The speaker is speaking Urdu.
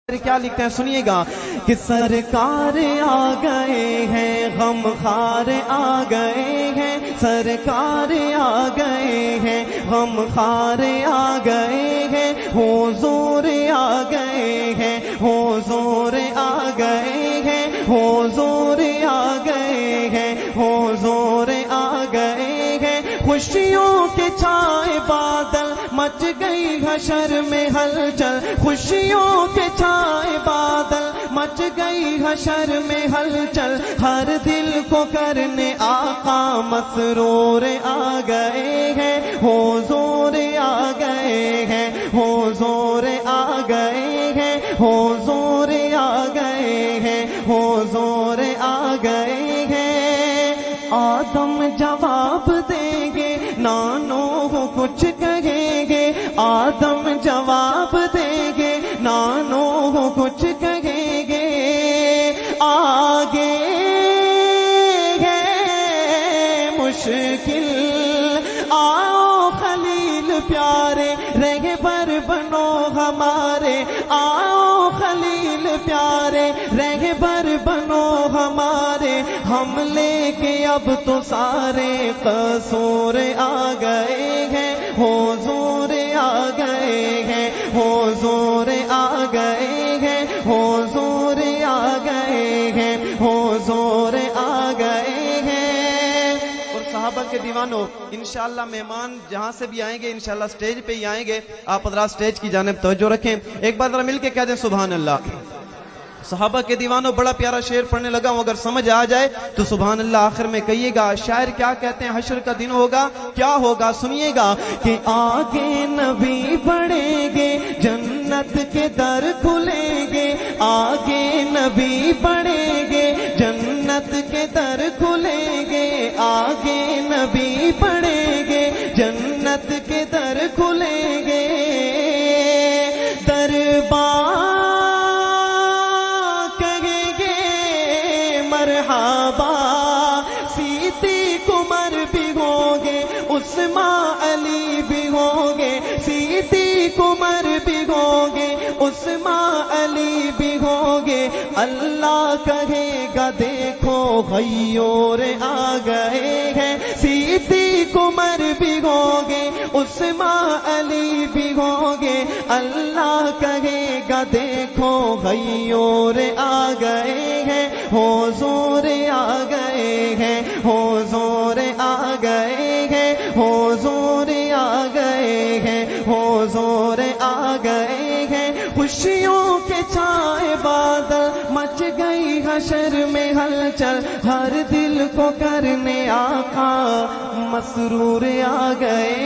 کیا لکھتے ہیں سنیے گا کہ سرکار آ گئے ہیں غم خار آ گئے ہیں، سرکار آ گئے ہیں غم خار آ گئے ہیں، حضور آ گئے ہیں، حضور آ گئے ہیں، حضور آ گئے ہیں، حضور آ گئے ہیں، خوشیوں کے چھائے بادل مچ گئی حشر میں ہلچل، خوشیوں کے چھائے بادل مچ گئی حشر میں ہلچل، ہر دل کو کرنے آقا مسرور آ گئے ہیں، حضور آ گئے ہیں، حضور آ گئے ہیں، حضور آ گئے ہیں، حضور آ گئے ہیں۔ آدم جواب دیں گے نانو کچھ کہیں گے، آدم جواب دیں گے نانو کچھ کہیں گے، آگے ہے مشکل آؤ خلیل پیارے رہبر بنو ہمارے، آؤ خلیل پیارے رہبر بنو ہمارے، ہم لے کے اب تو سارے قصور آ گئے ہیں، حضور آ گئے ہیں، حضور آ گئے ہیں، حضور آ گئے ہیں، حضور آ گئے ہیں۔ اور صحابہ کے دیوانوں انشاءاللہ مہمان جہاں سے بھی آئیں گے انشاءاللہ سٹیج پہ ہی آئیں گے، آپ حضرات سٹیج کی جانب توجہ رکھیں، ایک بار ذرا مل کے کہہ دیں سبحان اللہ۔ صحابہ کے دیوانوں بڑا پیارا شعر پڑھنے لگا ہوں، اگر سمجھ آ جائے تو سبحان اللہ آخر میں کہیے گا۔ شاعر کیا کہتے ہیں، حشر کا دن ہوگا کیا ہوگا سنیے گا کہ آگے نبی بڑھیں گے جنت کے در کھلیں گے، آگے نبی بڑھیں گے جنت کے در کھلیں گے، آگے نبی بڑھیں گے جنت کے در کھلیں گے، دربار مرحبا صدیق عمر بھی ہوں گے، عثمان علی بھی ہوں گے، صدیق عمر بھی ہوں گے، عثمان علی بھی ہوں گے، اللہ کہے گا دیکھو غیور آ گئے ہیں، صدیق عمر بھی ہوں گے، عثمان علی بھی ہوں گے، اللہ کہے گا دیکھو غیور آ گئے ہیں، حضور آ گئے ہیں، حضور آ گئے ہیں، حضور آ گئے ہیں، حضور آ گئے ہیں، خوشیوں کے چھائے بادل مچ گئی حشر میں ہلچل، ہر دل کو کرنے آقا مسرور آ گئے